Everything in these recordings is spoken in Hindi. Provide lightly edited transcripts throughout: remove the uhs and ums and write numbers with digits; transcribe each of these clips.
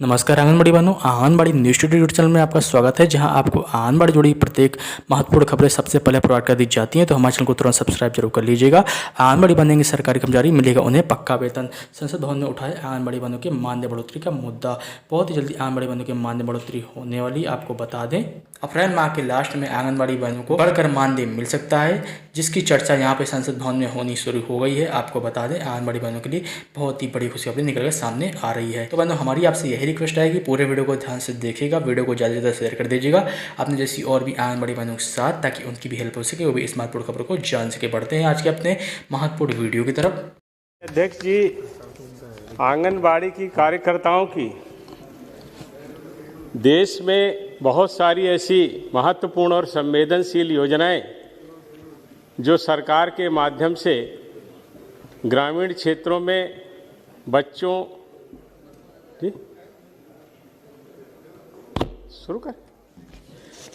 नमस्कार आंगनबाड़ी बहनों, anganwadi news studio YouTube channel में आपका स्वागत है, जहां आपको आंगनबाड़ी जुड़ी प्रत्येक महत्वपूर्ण खबरें सबसे पहले प्रोवाइड कर दी जाती हैं। तो हमारे चैनल को तुरंत सब्सक्राइब जरूर कर लीजिएगा। आंगनबाड़ी बनेंगे सरकारी कर्मचारी, मिलेगा उन्हें पक्का वेतन। संसद भवन ने उठाए आंगनबाड़ी बहनों के मानदेय बढ़ोतरी का मुद्दा। बहुत ही जल्दी आंगनबाड़ी बहनों के मानदेय बढ़ोतरी होने वाली, आपको बता दें अप्रैल माह के लास्ट में आंगनबाड़ी बहनों को बढ़कर मानदेय मिल सकता है, जिसकी चर्चा यहाँ पे संसद भवन में होनी शुरू हो गई है। आपको बता दें आंगनबाड़ी बहनों के लिए बहुत ही बड़ी खुशखबरी निकल कर सामने आ रही है। तो बहनों, हमारी आपसे यही रिक्वेस्ट है कि पूरे वीडियो को ध्यान से देखिएगा, वीडियो को ज़्यादा से ज़्यादा शेयर कर दीजिएगा अपने जैसी और भी आंगनबाड़ी बहनों के साथ, ताकि उनकी भी हेल्प हो सके, वो भी इस महत्वपूर्ण खबरों को जान सके। बढ़ते हैं आज के अपने महत्वपूर्ण वीडियो की तरफ। अध्यक्ष जी, आंगनबाड़ी की कार्यकर्ताओं की देश में बहुत सारी ऐसी महत्वपूर्ण और संवेदनशील योजनाएं जो सरकार के माध्यम से ग्रामीण क्षेत्रों में बच्चों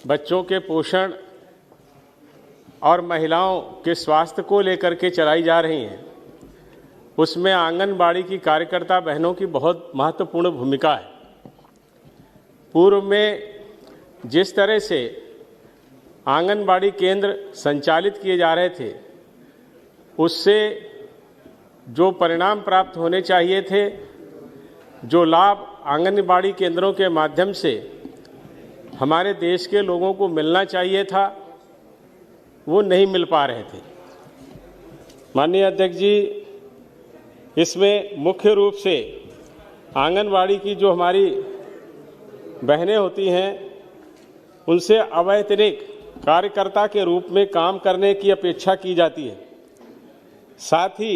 बच्चों के पोषण और महिलाओं के स्वास्थ्य को लेकर के चलाई जा रही हैं, उसमें आंगनबाड़ी की कार्यकर्ता बहनों की बहुत महत्वपूर्ण भूमिका है। पूर्व में जिस तरह से आंगनबाड़ी केंद्र संचालित किए जा रहे थे, उससे जो परिणाम प्राप्त होने चाहिए थे, जो लाभ आंगनबाड़ी केंद्रों के माध्यम से हमारे देश के लोगों को मिलना चाहिए था, वो नहीं मिल पा रहे थे। माननीय अध्यक्ष जी, इसमें मुख्य रूप से आंगनबाड़ी की जो हमारी बहनें होती हैं, उनसे अवैतनिक कार्यकर्ता के रूप में काम करने की अपेक्षा की जाती है। साथ ही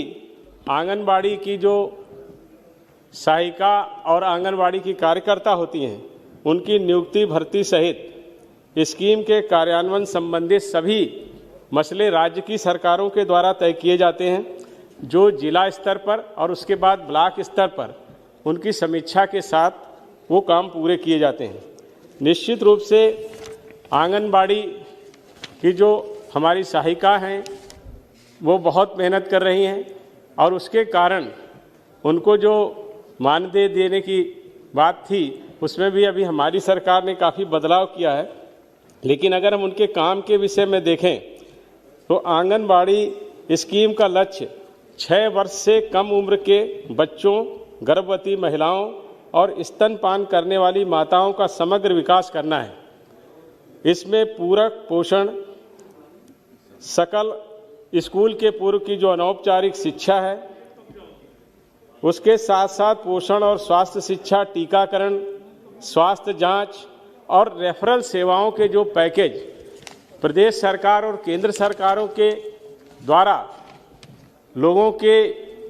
आंगनबाड़ी की जो सहायिका और आंगनबाड़ी की कार्यकर्ता होती हैं, उनकी नियुक्ति भर्ती सहित स्कीम के कार्यान्वयन संबंधित सभी मसले राज्य की सरकारों के द्वारा तय किए जाते हैं, जो जिला स्तर पर और उसके बाद ब्लॉक स्तर पर उनकी समीक्षा के साथ वो काम पूरे किए जाते हैं। निश्चित रूप से आंगनबाड़ी की जो हमारी सहायिका हैं, वो बहुत मेहनत कर रही हैं और उसके कारण उनको जो मानदेय देने की बात थी, उसमें भी अभी हमारी सरकार ने काफ़ी बदलाव किया है। लेकिन अगर हम उनके काम के विषय में देखें तो आंगनबाड़ी स्कीम का लक्ष्य 6 वर्ष से कम उम्र के बच्चों, गर्भवती महिलाओं और स्तनपान करने वाली माताओं का समग्र विकास करना है। इसमें पूरक पोषण, सकल स्कूल के पूर्व की जो अनौपचारिक शिक्षा है, उसके साथ साथ पोषण और स्वास्थ्य शिक्षा, टीकाकरण, स्वास्थ्य जांच और रेफरल सेवाओं के जो पैकेज प्रदेश सरकार और केंद्र सरकारों के द्वारा लोगों के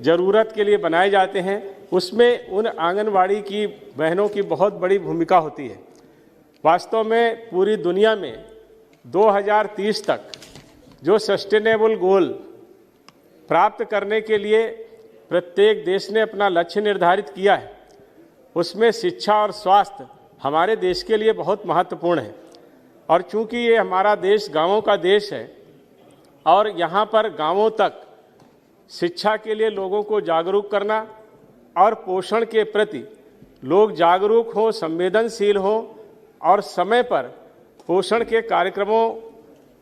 ज़रूरत के लिए बनाए जाते हैं, उसमें उन आंगनबाड़ी की बहनों की बहुत बड़ी भूमिका होती है। वास्तव में पूरी दुनिया में 2030 तक जो सस्टेनेबल गोल प्राप्त करने के लिए प्रत्येक देश ने अपना लक्ष्य निर्धारित किया है, उसमें शिक्षा और स्वास्थ्य हमारे देश के लिए बहुत महत्वपूर्ण है। और चूंकि ये हमारा देश गांवों का देश है और यहाँ पर गांवों तक शिक्षा के लिए लोगों को जागरूक करना और पोषण के प्रति लोग जागरूक हों, संवेदनशील हों और समय पर पोषण के कार्यक्रमों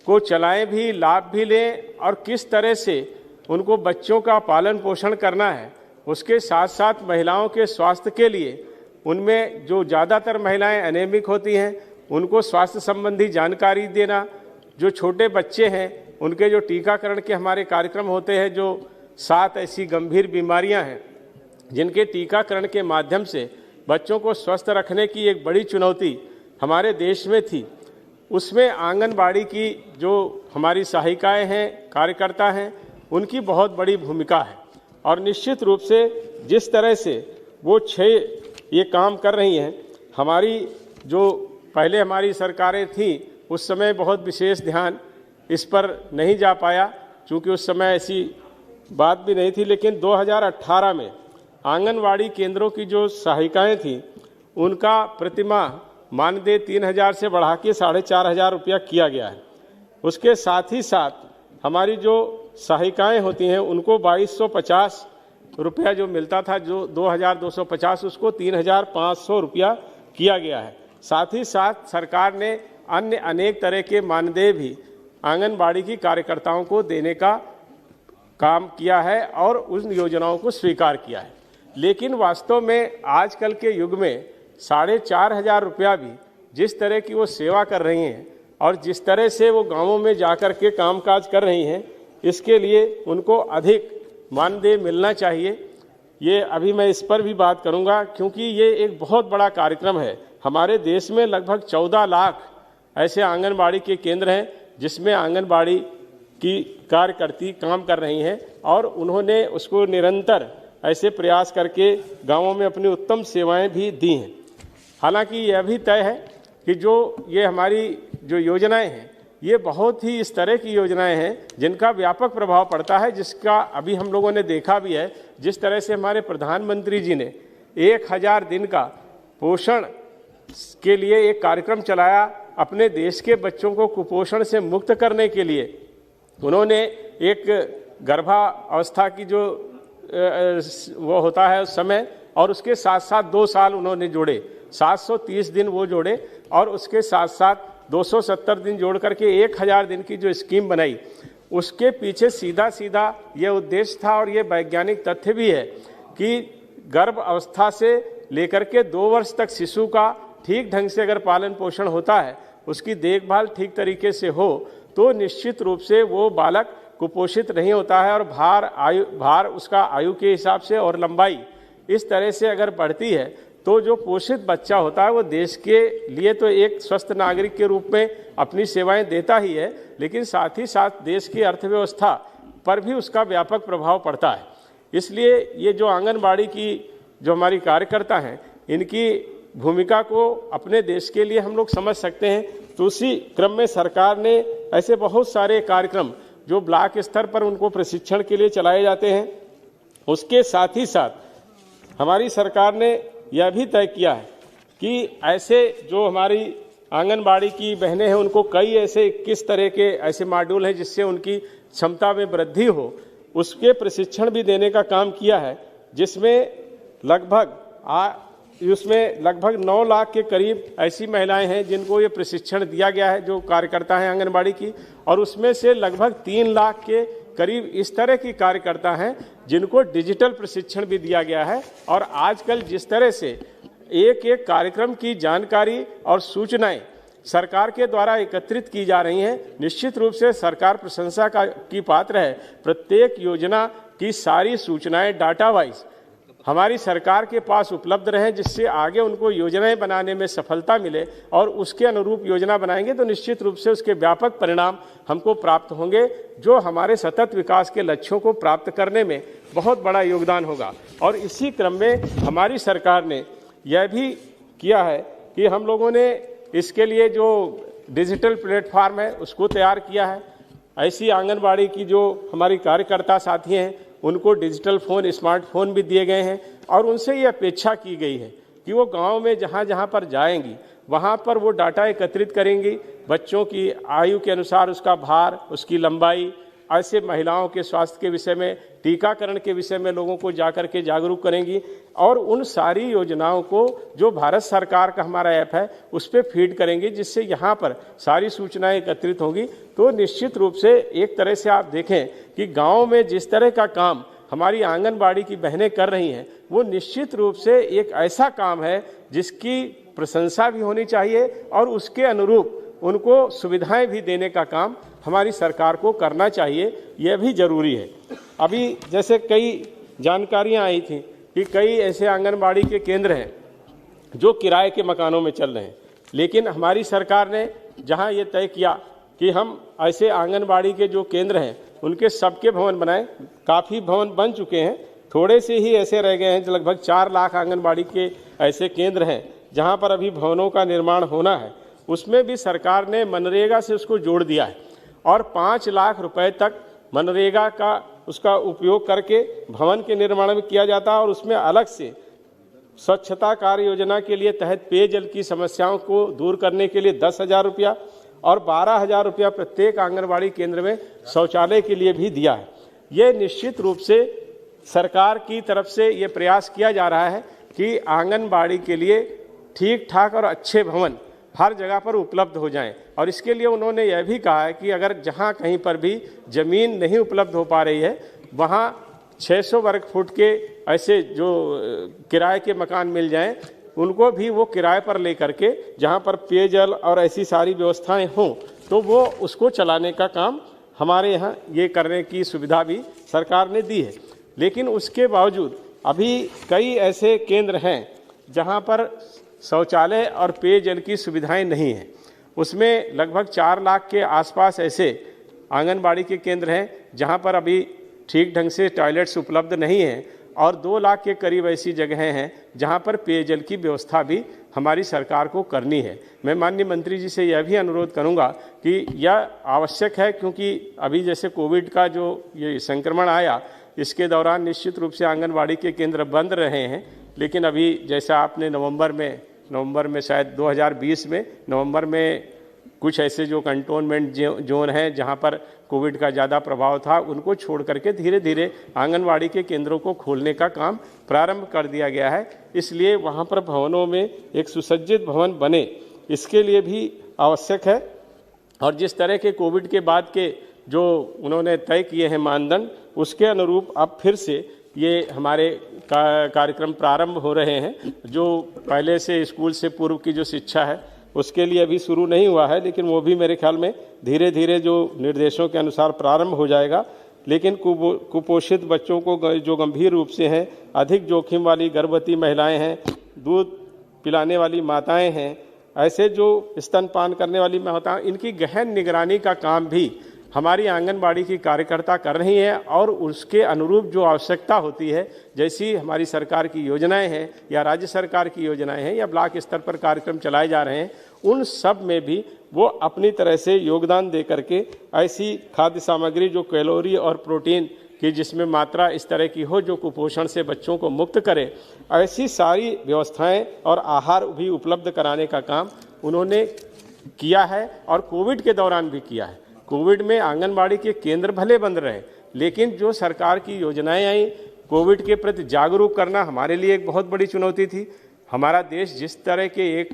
को चलाएं भी, लाभ भी लें और किस तरह से उनको बच्चों का पालन पोषण करना है। उसके साथ साथ महिलाओं के स्वास्थ्य के लिए, उनमें जो ज़्यादातर महिलाएं एनेमिक होती हैं, उनको स्वास्थ्य संबंधी जानकारी देना, जो छोटे बच्चे हैं उनके जो टीकाकरण के हमारे कार्यक्रम होते हैं, जो 7 ऐसी गंभीर बीमारियां हैं जिनके टीकाकरण के माध्यम से बच्चों को स्वस्थ रखने की एक बड़ी चुनौती हमारे देश में थी, उसमें आंगनबाड़ी की जो हमारी सहायिकाएं हैं, कार्यकर्ता हैं, उनकी बहुत बड़ी भूमिका है। और निश्चित रूप से जिस तरह से वो 6 ये काम कर रही हैं, हमारी जो पहले हमारी सरकारें थीं, उस समय बहुत विशेष ध्यान इस पर नहीं जा पाया, क्योंकि उस समय ऐसी बात भी नहीं थी। लेकिन 2018 में आंगनबाड़ी केंद्रों की जो सहायिकाएं थीं, उनका प्रतिमाह मानदेय 3000 से बढ़ा के 4500 रुपया किया गया है। उसके साथ ही साथ हमारी जो सहायिकाएं होती हैं, उनको 2250 रुपया जो मिलता था, जो 2,250, उसको 3,500 रुपया किया गया है। साथ ही साथ सरकार ने अन्य अनेक तरह के मानदेय भी आंगनबाड़ी की कार्यकर्ताओं को देने का काम किया है और उन योजनाओं को स्वीकार किया है। लेकिन वास्तव में आजकल के युग में 4,500 रुपया भी जिस तरह की वो सेवा कर रही हैं और जिस तरह से वो गांवों में जाकर के कामकाज कर रही हैं, इसके लिए उनको अधिक मानदेय मिलना चाहिए। ये अभी मैं इस पर भी बात करूंगा, क्योंकि ये एक बहुत बड़ा कार्यक्रम है। हमारे देश में लगभग 14 लाख ऐसे आंगनबाड़ी के केंद्र हैं जिसमें आंगनबाड़ी की कार्यकर्ती काम कर रही हैं और उन्होंने उसको निरंतर ऐसे प्रयास करके गांवों में अपनी उत्तम सेवाएं भी दी हैं। हालांकि यह भी तय है कि जो ये हमारी जो योजनाएं हैं, ये बहुत ही इस तरह की योजनाएं हैं जिनका व्यापक प्रभाव पड़ता है, जिसका अभी हम लोगों ने देखा भी है। जिस तरह से हमारे प्रधानमंत्री जी ने 1000 दिन का पोषण के लिए एक कार्यक्रम चलाया, अपने देश के बच्चों को कुपोषण से मुक्त करने के लिए उन्होंने एक गर्भावस्था की जो वो होता है उस समय, और उसके साथ साथ 2 साल उन्होंने जोड़े, 730 दिन वो जोड़े और उसके साथ साथ 270 दिन जोड़ करके 1000 दिन की जो स्कीम बनाई, उसके पीछे सीधा सीधा ये उद्देश्य था और ये वैज्ञानिक तथ्य भी है कि गर्भ अवस्था से लेकर के 2 वर्ष तक शिशु का ठीक ढंग से अगर पालन पोषण होता है, उसकी देखभाल ठीक तरीके से हो, तो निश्चित रूप से वो बालक कुपोषित नहीं होता है और भार उसका आयु के हिसाब से और लंबाई इस तरह से अगर बढ़ती है, तो जो पोषित बच्चा होता है वो देश के लिए तो एक स्वस्थ नागरिक के रूप में अपनी सेवाएं देता ही है, लेकिन साथ ही साथ देश की अर्थव्यवस्था पर भी उसका व्यापक प्रभाव पड़ता है। इसलिए ये जो आंगनबाड़ी की जो हमारी कार्यकर्ता हैं, इनकी भूमिका को अपने देश के लिए हम लोग समझ सकते हैं। तो उसी क्रम में सरकार ने ऐसे बहुत सारे कार्यक्रम जो ब्लॉक स्तर पर उनको प्रशिक्षण के लिए चलाए जाते हैं, उसके साथ ही साथ हमारी सरकार ने यह भी तय किया है कि ऐसे जो हमारी आंगनबाड़ी की बहनें हैं, उनको कई ऐसे किस तरह के ऐसे मॉड्यूल हैं जिससे उनकी क्षमता में वृद्धि हो, उसके प्रशिक्षण भी देने का काम किया है, जिसमें लगभग 9 लाख के करीब ऐसी महिलाएं हैं जिनको ये प्रशिक्षण दिया गया है, जो कार्यकर्ता हैं आंगनबाड़ी की, और उसमें से लगभग 3 लाख के करीब इस तरह की कार्यकर्ता हैं जिनको डिजिटल प्रशिक्षण भी दिया गया है। और आजकल जिस तरह से एक एक कार्यक्रम की जानकारी और सूचनाएं सरकार के द्वारा एकत्रित की जा रही हैं, निश्चित रूप से सरकार प्रशंसा की पात्र है। प्रत्येक योजना की सारी सूचनाएं डाटा वाइज हमारी सरकार के पास उपलब्ध रहें, जिससे आगे उनको योजनाएं बनाने में सफलता मिले और उसके अनुरूप योजना बनाएंगे तो निश्चित रूप से उसके व्यापक परिणाम हमको प्राप्त होंगे, जो हमारे सतत विकास के लक्ष्यों को प्राप्त करने में बहुत बड़ा योगदान होगा। और इसी क्रम में हमारी सरकार ने यह भी किया है कि हम लोगों ने इसके लिए जो डिजिटल प्लेटफॉर्म है उसको तैयार किया है। ऐसी आंगनबाड़ी की जो हमारी कार्यकर्ता साथी हैं, उनको डिजिटल फ़ोन, स्मार्टफोन भी दिए गए हैं और उनसे ये अपेक्षा की गई है कि वो गांव में जहाँ जहाँ पर जाएंगी वहाँ पर वो डाटा एकत्रित करेंगी, बच्चों की आयु के अनुसार उसका भार, उसकी लंबाई, ऐसे महिलाओं के स्वास्थ्य के विषय में, टीकाकरण के विषय में लोगों को जाकर के जागरूक करेंगी और उन सारी योजनाओं को जो भारत सरकार का हमारा ऐप है उस पर फीड करेंगी, जिससे यहाँ पर सारी सूचनाएं एकत्रित होंगी। तो निश्चित रूप से एक तरह से आप देखें कि गाँव में जिस तरह का काम हमारी आंगनबाड़ी की बहनें कर रही हैं, वो निश्चित रूप से एक ऐसा काम है जिसकी प्रशंसा भी होनी चाहिए और उसके अनुरूप उनको सुविधाएं भी देने का काम हमारी सरकार को करना चाहिए, यह भी जरूरी है। अभी जैसे कई जानकारियां आई थी कि कई ऐसे आंगनबाड़ी के केंद्र हैं जो किराए के मकानों में चल रहे हैं, लेकिन हमारी सरकार ने जहां ये तय किया कि हम ऐसे आंगनबाड़ी के जो केंद्र हैं उनके सबके भवन बनाएं, काफ़ी भवन बन चुके हैं, थोड़े से ही ऐसे रह गए हैं। जो लगभग 4 लाख आंगनबाड़ी के ऐसे केंद्र हैं जहाँ पर अभी भवनों का निर्माण होना है, उसमें भी सरकार ने मनरेगा से उसको जोड़ दिया है और 5 लाख रुपए तक मनरेगा का उसका उपयोग करके भवन के निर्माण में किया जाता है और उसमें अलग से स्वच्छता कार्य योजना के लिए तहत पेयजल की समस्याओं को दूर करने के लिए 10,000 रुपया और 12,000 रुपया प्रत्येक आंगनबाड़ी केंद्र में शौचालय के लिए भी दिया है। ये निश्चित रूप से सरकार की तरफ से ये प्रयास किया जा रहा है कि आंगनबाड़ी के लिए ठीक ठाक और अच्छे भवन हर जगह पर उपलब्ध हो जाएं। और इसके लिए उन्होंने यह भी कहा है कि अगर जहां कहीं पर भी ज़मीन नहीं उपलब्ध हो पा रही है वहां 600 वर्ग फुट के ऐसे जो किराए के मकान मिल जाएं, उनको भी वो किराए पर लेकर के जहां पर पेयजल और ऐसी सारी व्यवस्थाएं हों तो वो उसको चलाने का काम हमारे यहाँ ये करने की सुविधा भी सरकार ने दी है। लेकिन उसके बावजूद अभी कई ऐसे केंद्र हैं जहां पर शौचालय और पेयजल की सुविधाएं नहीं हैं। उसमें लगभग 4 लाख के आसपास ऐसे आंगनबाड़ी के केंद्र हैं जहां पर अभी ठीक ढंग से टॉयलेट्स उपलब्ध नहीं हैं, और 2 लाख के करीब ऐसी जगहें हैं जहां पर पेयजल की व्यवस्था भी हमारी सरकार को करनी है। मैं माननीय मंत्री जी से यह भी अनुरोध करूंगा कि यह आवश्यक है, क्योंकि अभी जैसे कोविड का जो ये संक्रमण आया, इसके दौरान निश्चित रूप से आंगनबाड़ी के केंद्र बंद रहे हैं। लेकिन अभी जैसा आपने नवंबर में शायद 2020 में नवंबर में कुछ ऐसे जो कंटोनमेंट जोन हैं जहां पर कोविड का ज़्यादा प्रभाव था, उनको छोड़ करके धीरे धीरे आंगनबाड़ी के केंद्रों को खोलने का काम प्रारंभ कर दिया गया है। इसलिए वहां पर भवनों में एक सुसज्जित भवन बने, इसके लिए भी आवश्यक है। और जिस तरह के कोविड के बाद के जो उन्होंने तय किए हैं मानदंड, उसके अनुरूप अब फिर से ये हमारे कार्यक्रम प्रारंभ हो रहे हैं। जो पहले से स्कूल से पूर्व की जो शिक्षा है उसके लिए अभी शुरू नहीं हुआ है, लेकिन वो भी मेरे ख्याल में धीरे धीरे जो निर्देशों के अनुसार प्रारंभ हो जाएगा। लेकिन कुपोषित बच्चों को जो गंभीर रूप से हैं, अधिक जोखिम वाली गर्भवती महिलाएं हैं, दूध पिलाने वाली माताएं हैं, ऐसे जो स्तनपान करने वाली माताएं, इनकी गहन निगरानी का काम भी हमारी आंगनबाड़ी की कार्यकर्ता कर रही हैं। और उसके अनुरूप जो आवश्यकता होती है, जैसी हमारी सरकार की योजनाएं हैं या राज्य सरकार की योजनाएं हैं या ब्लॉक स्तर पर कार्यक्रम चलाए जा रहे हैं, उन सब में भी वो अपनी तरह से योगदान दे करके ऐसी खाद्य सामग्री जो कैलोरी और प्रोटीन की जिसमें मात्रा इस तरह की हो जो कुपोषण से बच्चों को मुक्त करे, ऐसी सारी व्यवस्थाएं और आहार भी उपलब्ध कराने का काम उन्होंने किया है और कोविड के दौरान भी किया है। कोविड में आंगनबाड़ी के केंद्र भले बंद रहे, लेकिन जो सरकार की योजनाएं आई, कोविड के प्रति जागरूक करना हमारे लिए एक बहुत बड़ी चुनौती थी। हमारा देश जिस तरह के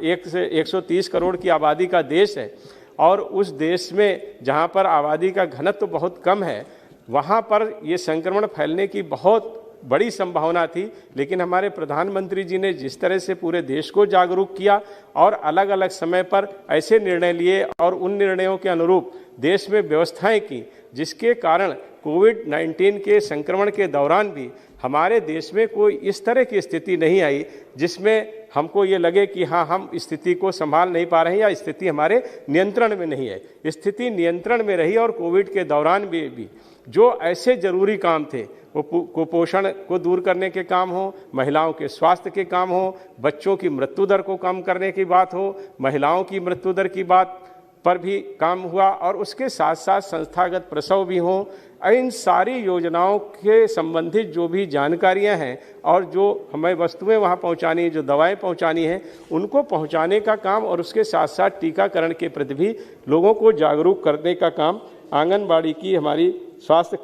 130 करोड़ की आबादी का देश है, और उस देश में जहां पर आबादी का घनत्व बहुत कम है, वहां पर ये संक्रमण फैलने की बहुत बड़ी संभावना थी। लेकिन हमारे प्रधानमंत्री जी ने जिस तरह से पूरे देश को जागरूक किया और अलग अलग समय पर ऐसे निर्णय लिए और उन निर्णयों के अनुरूप देश में व्यवस्थाएं की, जिसके कारण कोविड-19 के संक्रमण के दौरान भी हमारे देश में कोई इस तरह की स्थिति नहीं आई जिसमें हमको ये लगे कि हाँ, हम स्थिति को संभाल नहीं पा रहे हैं या स्थिति हमारे नियंत्रण में नहीं है। स्थिति नियंत्रण में रही और कोविड के दौरान भी जो ऐसे जरूरी काम थे, वो कुपोषण को दूर करने के काम हो, महिलाओं के स्वास्थ्य के काम हो, बच्चों की मृत्यु दर को कम करने की बात हो, महिलाओं की मृत्यु दर की बात पर भी काम हुआ, और उसके साथ साथ संस्थागत प्रसव भी हों। इन सारी योजनाओं के संबंधित जो भी जानकारियां हैं और जो हमें वस्तुएं वहां पहुंचानी, जो दवाएं पहुंचानी हैं, उनको पहुंचाने का काम और उसके साथ साथ टीकाकरण के प्रति भी लोगों को जागरूक करने का काम आंगनबाड़ी की हमारी स्वास्थ्य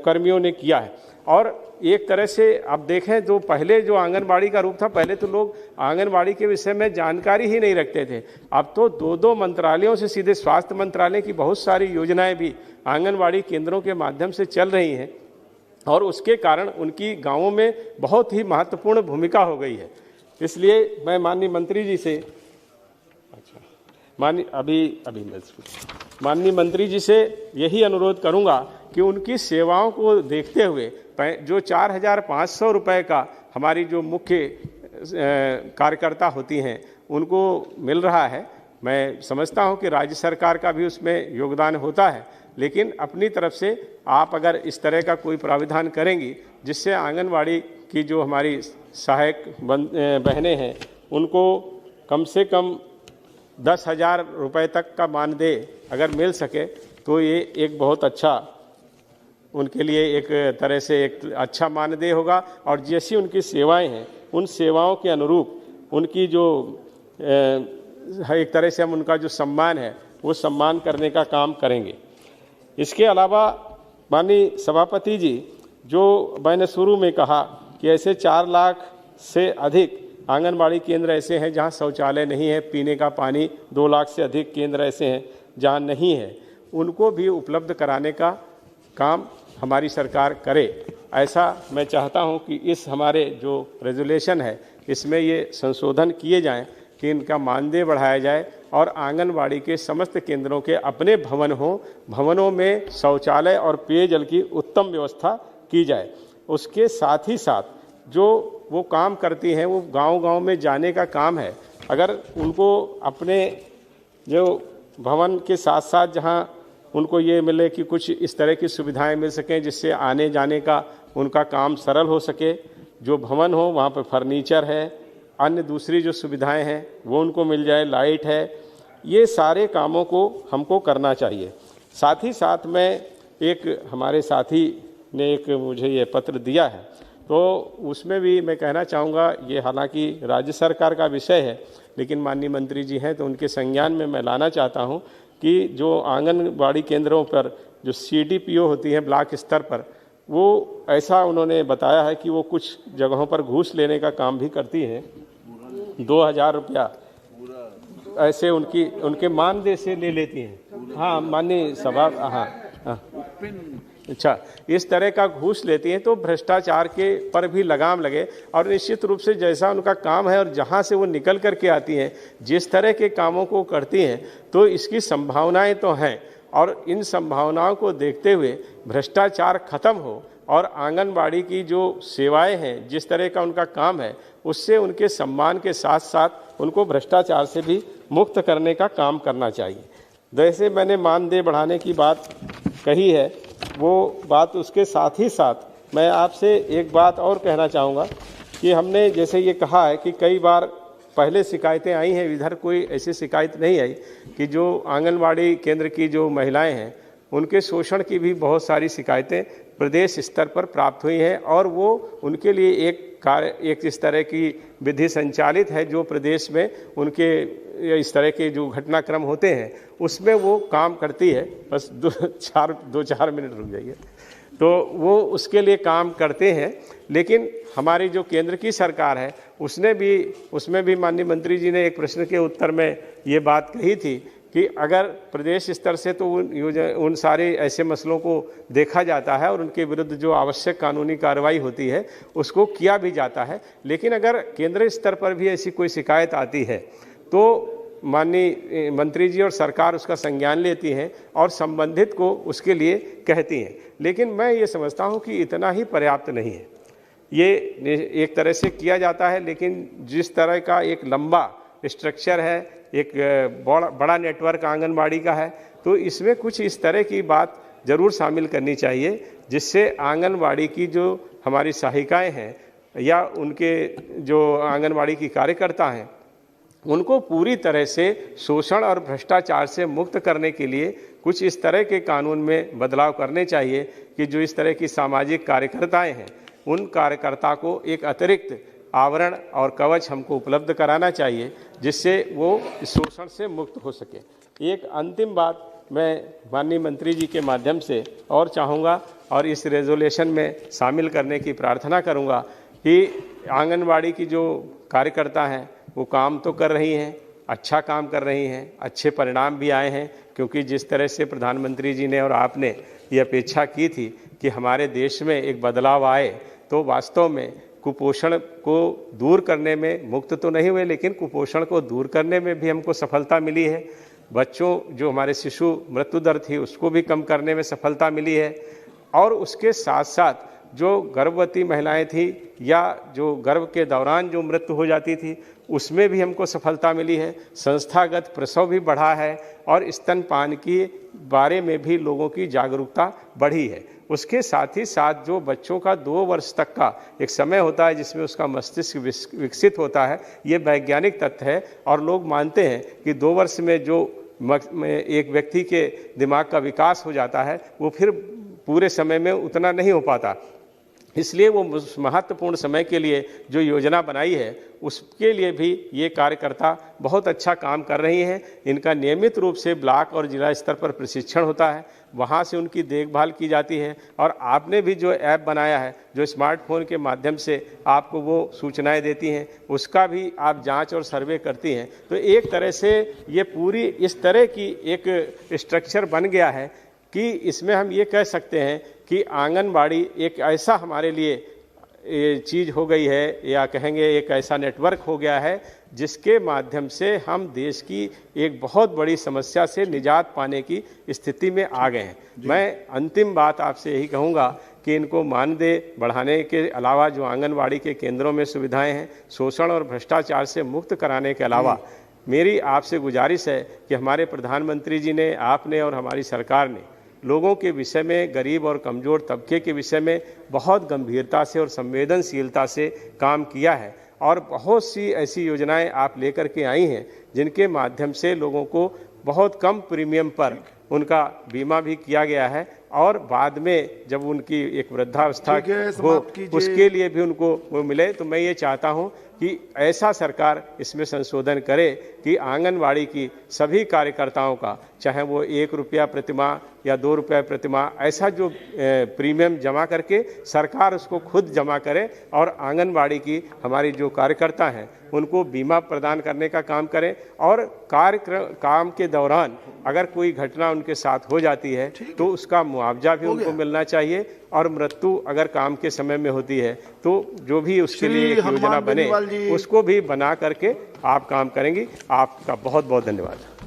कर्मियों ने किया है। और एक तरह से अब देखें, जो पहले जो आंगनबाड़ी का रूप था, पहले तो लोग आंगनबाड़ी के विषय में जानकारी ही नहीं रखते थे। अब तो 2 मंत्रालयों से सीधे स्वास्थ्य मंत्रालय की बहुत सारी योजनाएं भी आंगनबाड़ी केंद्रों के माध्यम से चल रही हैं, और उसके कारण उनकी गांवों में बहुत ही महत्वपूर्ण भूमिका हो गई है। इसलिए मैं माननीय मंत्री जी से माननीय मंत्री जी से यही अनुरोध करूंगा कि उनकी सेवाओं को देखते हुए जो 4,500 रुपये का हमारी जो मुख्य कार्यकर्ता होती हैं उनको मिल रहा है, मैं समझता हूं कि राज्य सरकार का भी उसमें योगदान होता है, लेकिन अपनी तरफ से आप अगर इस तरह का कोई प्राविधान करेंगी जिससे आंगनवाड़ी की जो हमारी सहायक बहनें हैं उनको कम से कम 10,000 रुपये तक का मानदेय अगर मिल सके तो ये एक बहुत अच्छा, उनके लिए एक तरह से एक अच्छा मानदेय होगा। और जैसी उनकी सेवाएं हैं उन सेवाओं के अनुरूप उनकी जो एक तरह से हम उनका जो सम्मान है वो सम्मान करने का काम करेंगे। इसके अलावा माननीय सभापति जी, जो मैंने शुरू में कहा कि ऐसे 4 लाख से अधिक आंगनबाड़ी केंद्र ऐसे हैं जहां शौचालय नहीं है, पीने का पानी 2 लाख से अधिक केंद्र ऐसे हैं जहां नहीं है, उनको भी उपलब्ध कराने का काम हमारी सरकार करे। ऐसा मैं चाहता हूं कि इस हमारे जो रेजोल्यूशन है इसमें ये संशोधन किए जाएं कि इनका मानदेय बढ़ाया जाए और आंगनबाड़ी के समस्त केंद्रों के अपने भवन हों, भवनों में शौचालय और पेयजल की उत्तम व्यवस्था की जाए। उसके साथ ही साथ जो वो काम करती हैं वो गांव-गांव में जाने का काम है। अगर उनको अपने जो भवन के साथ साथ जहां उनको ये मिले कि कुछ इस तरह की सुविधाएं मिल सकें जिससे आने जाने का उनका काम सरल हो सके, जो भवन हो वहाँ पर फर्नीचर है, अन्य दूसरी जो सुविधाएं हैं वो उनको मिल जाए, लाइट है, ये सारे कामों को हमको करना चाहिए। साथ ही साथ मैं एक हमारे साथी ने एक मुझे ये पत्र दिया है तो उसमें भी मैं कहना चाहूँगा, ये हालांकि राज्य सरकार का विषय है लेकिन माननीय मंत्री जी हैं तो उनके संज्ञान में मैं लाना चाहता हूँ कि जो आंगनबाड़ी केंद्रों पर जो CDPO होती हैं ब्लॉक स्तर पर, वो ऐसा उन्होंने बताया है कि वो कुछ जगहों पर घूस लेने का काम भी करती हैं। 2000 रुपया ऐसे उनके मानदेय से ले लेती हैं। हाँ माननीय सभा, हाँ अच्छा, इस तरह का घूस लेती हैं तो भ्रष्टाचार के पर भी लगाम लगे और निश्चित रूप से जैसा उनका काम है और जहाँ से वो निकल करके आती हैं, जिस तरह के कामों को करती हैं, तो इसकी संभावनाएं तो हैं और इन संभावनाओं को देखते हुए भ्रष्टाचार खत्म हो और आंगनबाड़ी की जो सेवाएं हैं, जिस तरह का उनका काम है, उससे उनके सम्मान के साथ साथ उनको भ्रष्टाचार से भी मुक्त करने का काम करना चाहिए। जैसे मैंने मानदेय बढ़ाने की बात कही है, वो बात उसके साथ ही साथ मैं आपसे एक बात और कहना चाहूँगा कि हमने जैसे ये कहा है कि कई बार पहले शिकायतें आई हैं, इधर कोई ऐसी शिकायत नहीं आई कि जो आंगनबाड़ी केंद्र की जो महिलाएं हैं उनके शोषण की भी बहुत सारी शिकायतें प्रदेश स्तर पर प्राप्त हुई हैं और वो उनके लिए एक इस तरह की विधि संचालित है जो प्रदेश में उनके इस तरह के जो घटनाक्रम होते हैं उसमें वो काम करती है। बस 2-4 मिनट रुक जाइए। तो वो उसके लिए काम करते हैं, लेकिन हमारी जो केंद्र की सरकार है उसमें भी माननीय मंत्री जी ने एक प्रश्न के उत्तर में ये बात कही थी कि अगर प्रदेश स्तर से तो उन सारे ऐसे मसलों को देखा जाता है और उनके विरुद्ध जो आवश्यक कानूनी कार्रवाई होती है उसको किया भी जाता है, लेकिन अगर केंद्र स्तर पर भी ऐसी कोई शिकायत आती है तो माननीय मंत्री जी और सरकार उसका संज्ञान लेती हैं और संबंधित को उसके लिए कहती हैं। लेकिन मैं ये समझता हूँ कि इतना ही पर्याप्त नहीं है। ये एक तरह से किया जाता है, लेकिन जिस तरह का एक लंबा स्ट्रक्चर है, एक बड़ा नेटवर्क आंगनबाड़ी का है, तो इसमें कुछ इस तरह की बात ज़रूर शामिल करनी चाहिए जिससे आंगनबाड़ी की जो हमारी सहायिकाएँ हैं या उनके जो आंगनबाड़ी की कार्यकर्ता हैं उनको पूरी तरह से शोषण और भ्रष्टाचार से मुक्त करने के लिए कुछ इस तरह के कानून में बदलाव करने चाहिए कि जो इस तरह की सामाजिक कार्यकर्ताएं हैं उन कार्यकर्ता को एक अतिरिक्त आवरण और कवच हमको उपलब्ध कराना चाहिए जिससे वो शोषण से मुक्त हो सके। एक अंतिम बात मैं माननीय मंत्री जी के माध्यम से और चाहूँगा और इस रेजोल्यूशन में शामिल करने की प्रार्थना करूँगा कि आंगनबाड़ी की जो कार्यकर्ता हैं वो काम तो कर रही हैं, अच्छा काम कर रही हैं, अच्छे परिणाम भी आए हैं, क्योंकि जिस तरह से प्रधानमंत्री जी ने और आपने ये अपेक्षा की थी कि हमारे देश में एक बदलाव आए, तो वास्तव में कुपोषण को दूर करने में मुक्त तो नहीं हुए, लेकिन कुपोषण को दूर करने में भी हमको सफलता मिली है। बच्चों जो हमारे शिशु मृत्यु दर थी उसको भी कम करने में सफलता मिली है और उसके साथ साथ जो गर्भवती महिलाएं थी या जो गर्भ के दौरान जो मृत्यु हो जाती थी उसमें भी हमको सफलता मिली है। संस्थागत प्रसव भी बढ़ा है और स्तनपान के बारे में भी लोगों की जागरूकता बढ़ी है। उसके साथ ही साथ जो बच्चों का 2 वर्ष तक का एक समय होता है जिसमें उसका मस्तिष्क विकसित होता है, ये वैज्ञानिक तथ्य है और लोग मानते हैं कि 2 वर्ष में जो एक व्यक्ति के दिमाग का विकास हो जाता है वो फिर पूरे समय में उतना नहीं हो पाता। इसलिए वो उस महत्वपूर्ण समय के लिए जो योजना बनाई है उसके लिए भी ये कार्यकर्ता बहुत अच्छा काम कर रही हैं। इनका नियमित रूप से ब्लॉक और जिला स्तर पर प्रशिक्षण होता है, वहाँ से उनकी देखभाल की जाती है। और आपने भी जो ऐप बनाया है जो स्मार्टफोन के माध्यम से आपको वो सूचनाएं देती हैं, उसका भी आप जांच और सर्वे करती हैं। तो एक तरह से ये पूरी इस तरह की एक स्ट्रक्चर बन गया है कि इसमें हम ये कह सकते हैं कि आंगनबाड़ी एक ऐसा हमारे लिए चीज़ हो गई है, या कहेंगे एक ऐसा नेटवर्क हो गया है जिसके माध्यम से हम देश की एक बहुत बड़ी समस्या से निजात पाने की स्थिति में आ गए हैं। मैं अंतिम बात आपसे यही कहूँगा कि इनको मानदेय बढ़ाने के अलावा जो आंगनबाड़ी के केंद्रों में सुविधाएं हैं, शोषण और भ्रष्टाचार से मुक्त कराने के अलावा मेरी आपसे गुजारिश है कि हमारे प्रधानमंत्री जी ने, आपने और हमारी सरकार ने लोगों के विषय में, गरीब और कमज़ोर तबके के विषय में बहुत गंभीरता से और संवेदनशीलता से काम किया है। और बहुत सी ऐसी योजनाएं आप लेकर के आई हैं जिनके माध्यम से लोगों को बहुत कम प्रीमियम पर उनका बीमा भी किया गया है, और बाद में जब उनकी एक वृद्धावस्था हो उसके लिए भी उनको वो मिले। तो मैं ये चाहता हूँ कि ऐसा सरकार इसमें संशोधन करे कि आंगनवाड़ी की सभी कार्यकर्ताओं का, चाहे वो 1 रुपया प्रतिमाह या 2 रुपया प्रतिमाह, ऐसा जो प्रीमियम जमा करके सरकार उसको खुद जमा करे, और आंगनवाड़ी की हमारी जो कार्यकर्ता हैं उनको बीमा प्रदान करने का काम करें। और काम के दौरान अगर कोई घटना उनके साथ हो जाती है तो उसका मुआवजा भी उनको मिलना चाहिए, और मृत्यु अगर काम के समय में होती है तो जो भी उसके लिए एक योजना बने उसको भी बना करके आप काम करेंगी। आपका बहुत बहुत धन्यवाद।